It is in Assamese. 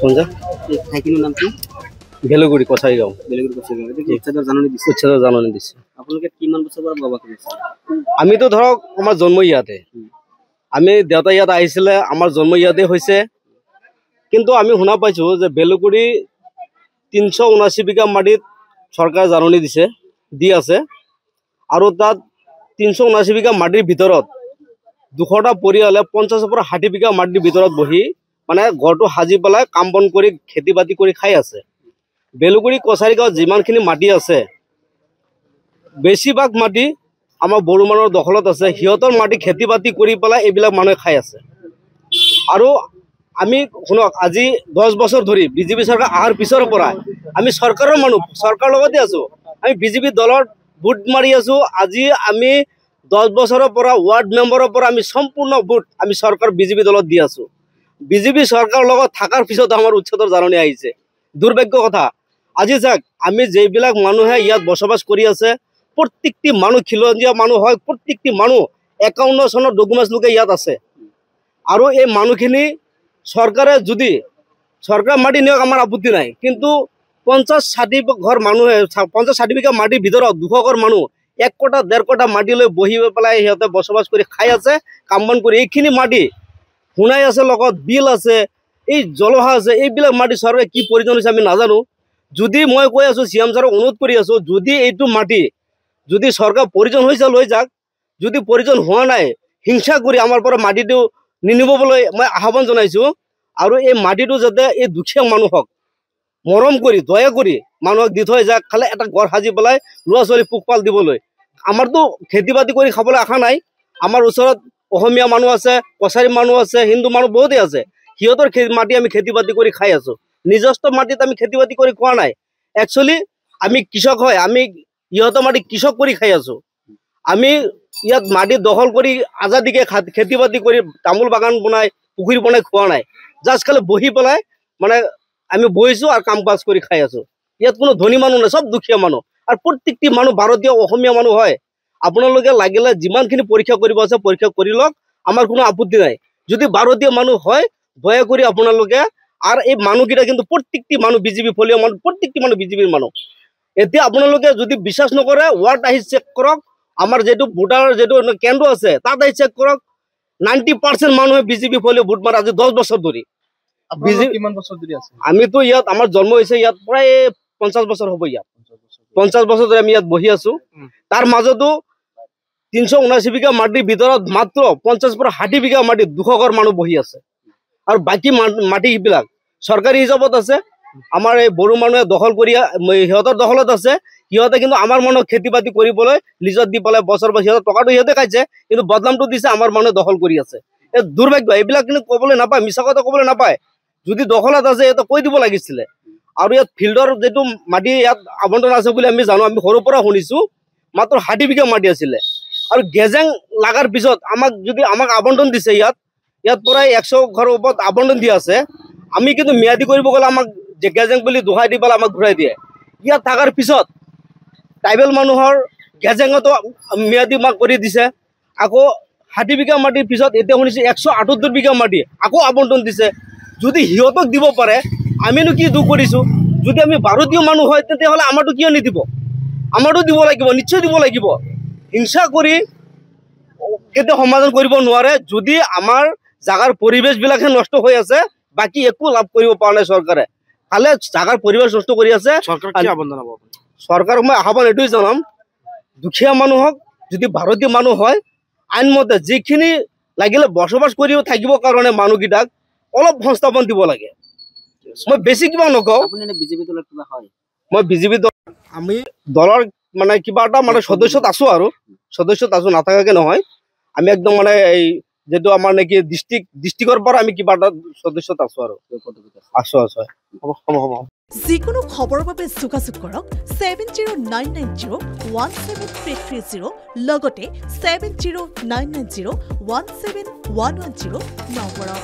কোনটা এই ঠাইখিনিৰ নাম কি? ভেলুগুৰি কছাৰী গাঁও। বেলেগুৰি কৈছে এইটো কি উচ্ছেদৰ জাননী দিছে? উচ্ছেদৰ জাননী দিছে। আপোনালোকে কিমান বছৰ পৰা বসবাস কৰি আছে? আমিতো ধৰক আমাৰ জন্ম ইয়াতে, আমি দেউতা ইয়াত আহিছিলে, আমাৰ জন্ম ইয়াতে হৈছে। কিন্তু আমি শুনা পাইছোঁ যে বেলুগুৰি 379 বিঘা মাটিত চৰকাৰে জাননী দি আছে, আৰু তাত 379 বিঘা মাটিৰ ভিতৰত 200টা পৰিয়ালে 50ৰ পৰা 60 বিঘা মাটিৰ ভিতৰত বহি মানে ঘৰটো সাজি পেলাই কাম বন কৰি খেতি বাতি কৰি খাই আছে। বেলুগুৰি কছাৰী গাঁৱত যিমানখিনি মাটি আছে বেছিভাগ মাটি আমাৰ বড়ো মানুহৰ দখলত আছে। সিহঁতৰ মাটি খেতি বাতি কৰি পেলাই এইবিলাক মানুহে খাই আছে। আৰু আমি শুনক, আজি 10 বছৰ ধৰি বিজেপি চৰকাৰ অহাৰ পিছৰ পৰা আমি চৰকাৰৰ মানুহ, চৰকাৰৰ লগতে আছোঁ। আমি বিজেপি দলৰ ভোট মাৰি আছোঁ। আজি আমি 10 বছৰৰ পৰা ৱাৰ্ড মেম্বাৰৰ পৰা আমি সম্পূৰ্ণ ভোট আমি চৰকাৰ বিজেপি দলত দি আছোঁ। বিজেপি চৰকাৰৰ লগত থকাৰ পিছত আমাৰ উচ্ছেদৰ জাননী আহিছে। দুৰ্ভাগ্য কথা। আজি চাওক, আমি যিবিলাক মানুহে ইয়াত বসবাস কৰি আছে, প্ৰত্যেকটি মানুহ খিলঞ্জীয়া মানুহ হয়, প্ৰত্যেকটি মানুহ 51 চনৰ ডকুমেণ্টছ লোকে ইয়াত আছে। আৰু এই মানুহখিনি চৰকাৰে যদি চৰকাৰ মাটি নিয়ক, আমাৰ আপত্তি নাই। কিন্তু 50-60 ঘৰ মানুহে 50-60 বিঘা মাটিৰ ভিতৰত 200 ঘৰ মানুহ 1 কটা 1.5 কটা মাটি লৈ বহি পেলাই সিহঁতে বসবাস কৰি খাই আছে, কাম বন কৰি। এইখিনি মাটি শুনাই আছে, লগত বিল আছে, এই জলহা আছে। এইবিলাক মাটি চৰকাৰে কি প্ৰয়োজন হৈছে আমি নাজানো। যদি মই কৈ আছোঁ, CM ছাৰক অনুৰোধ কৰি আছোঁ, যদি এইটো মাটি যদি চৰকাৰ প্ৰয়োজন হৈছে লৈ যাওক, যদি প্ৰয়োজন হোৱা নাই হিংসা কৰি আমাৰ পৰা মাটিটো নিনিবলৈ মই আহ্বান জনাইছোঁ। আৰু এই মাটিটো যাতে এই দুখীয়া মানুহক মৰম কৰি দয়া কৰি মানুহক দি থৈ যাওক, খালি এটা ঘৰ সাজি পেলাই ল'ৰা ছোৱালী পোহপাল দিবলৈ। আমাৰতো খেতি বাতি কৰি খাবলৈ আশা নাই। আমাৰ ওচৰত অসমীয়া মানুহ আছে, কছাৰী মানুহ আছে, হিন্দু মানুহ বহুতেই আছে। সিহঁতৰ মাটি আমি খেতি বাতি কৰি খাই আছোঁ। নিজস্ব মাটিত আমি খেতি বাতি কৰি খোৱা নাই। একচুৱেলি আমি কৃষক হয়, আমি ইহঁতৰ মাটি কৃষক কৰি খাই আছোঁ। আমি ইয়াত মাটি দখল কৰি আজাদিকে খেতি বাতি কৰি তামোল বাগান বনাই পুখুৰী বনাই খোৱা নাই। জাষ্ট খালি বহি পেলাই মানে আমি বহিছোঁ আৰু কাম কাজ কৰি খাই আছোঁ। ইয়াত কোনো ধনী মানুহ নাই, চব দুখীয়া মানুহ। আৰু প্ৰত্যেকটি মানুহ ভাৰতীয় অসমীয়া মানুহ হয়। আপোনালোকে লাগিলে যিমানখিনি পৰীক্ষা কৰিব আছে পৰীক্ষা কৰি লওক, আমাৰ কোনো আপত্তি নাই। যদি ভাৰতীয় মানুহ হয় দয়া কৰি আপোনালোকে, আৰু এই মানুহকেইটা কিন্তু প্ৰত্যেকটি মানুহ বিজেপি ফলীয় মানুহ, প্ৰত্যেকটি মানুহ বিজেপিৰ মানুহ। এতিয়া আপোনালোকে যদি বিশ্বাস নকৰে, ৱাৰ্ড আহি চেক কৰক। আমাৰ যিটো ভোটাৰ যিটো কেন্দ্ৰ আছে তাত আহি চেক কৰক। 90% মানুহে বিজেপি ফলীয় ভোট মাৰে আজি 10 বছৰ ধৰি। কিমান বছৰ ধৰি আছে? আমিতো ইয়াত আমাৰ জন্ম হৈছে ইয়াত প্ৰায় 50 বছৰ হ'ব। ইয়াত 50 বছৰ ধৰি আমি ইয়াত বহি আছোঁ। তাৰ মাজতো 379 বিঘা মাটিৰ ভিতৰত মাত্ৰ 50 পৰা 60 বিঘা মাটিত 200 ঘৰ মানুহ বহি আছে। আৰু বাকী মাটিবিলাক চৰকাৰী হিচাপত আছে। আমাৰ এই বড়ো মানুহে দখল কৰি সিহঁতৰ দখলত আছে। সিহঁতে কিন্তু আমাৰ মানুহক খেতি বাতি কৰিবলৈ লিজত দি পেলাই বছৰ সিহঁতৰ টকাটো সিহঁতে খাইছে, কিন্তু বদনামটো দিছে আমাৰ মানুহে দখল কৰি আছে। এই দুৰ্ভাগ্য। এইবিলাক কিন্তু ক'বলৈ নাপায়, মিছা কথা ক'বলৈ নাপায়। যদি দখলত আছে ইয়াতে কৈ দিব লাগিছিলে। আৰু ইয়াত ফিল্ডৰ যিটো মাটি ইয়াত আবণ্টন আছে বুলি আমি জানো, আমি সৰুৰ পৰা শুনিছোঁ মাত্ৰ 60 বিঘা মাটি আছিলে। আৰু গেজেং লগাৰ পিছত আমাক আবণ্টন দিছে। ইয়াত প্ৰায় 100 ঘৰৰ ওপৰত আবণ্টন দিয়া আছে। আমি কিন্তু ম্যাদী কৰিব গ'লে আমাক গেজেং বুলি দোহাই দি পেলাই আমাক ঘূৰাই দিয়ে। ইয়াত থকাৰ পিছত ট্ৰাইবেল মানুহৰ গেজেঙতো ম্যাদী কৰি দিছে। আকৌ 60 বিঘা মাটিৰ পিছত এতিয়া শুনিছোঁ 178 বিঘা মাটি আকৌ আবণ্টন দিছে। যদি সিহঁতক দিব পাৰে আমিনো কি দুখ কৰিছোঁ? যদি আমি ভাৰতীয় মানুহ হয় তেতিয়াহ'লে আমাৰতো কিয় নিদিব? আমাৰতো দিব লাগিব, নিশ্চয় দিব লাগিব। হিংসা কৰি কেতিয়াও সমাধান কৰিব নোৱাৰে। যদি আমাৰ জাগাৰ পৰিৱেশবিলাকহে নষ্ট হৈ আছে, বাকী একো লাভ কৰিব পৰা নাই চৰকাৰে। খালে জাগাৰ পৰিৱেশ নষ্ট কৰি আছে। চৰকাৰক মই আহ্বান এইটোৱে জনাম, দুখীয়া মানুহক যদি ভাৰতীয় মানুহ হয় আইনমতে যিখিনি লাগিলে বসবাস কৰি থাকিবৰ কাৰণে মানুহকেইটাক অলপ সংস্থাপন দিব লাগে। মই বেছি কিবা নকওঁ। মই বিজেপি দল, আমি দলৰ মানে কিবা এটা মানে সদস্যত আছোঁ। আৰু সদস্যত আছোঁ, নাথাকাকে নহয়। আমি একদম মানে এই যেটো আমাৰ নেকি ডিষ্ট্ৰিক্টৰ পৰা আমি কিবা এটা সদস্যত আছোঁ। আৰু আছোঁ হ'ব। যিকোনো খবৰৰ বাবে যোগাযোগ কৰক 7099017330 লগতে 7099017110 নম্বৰত।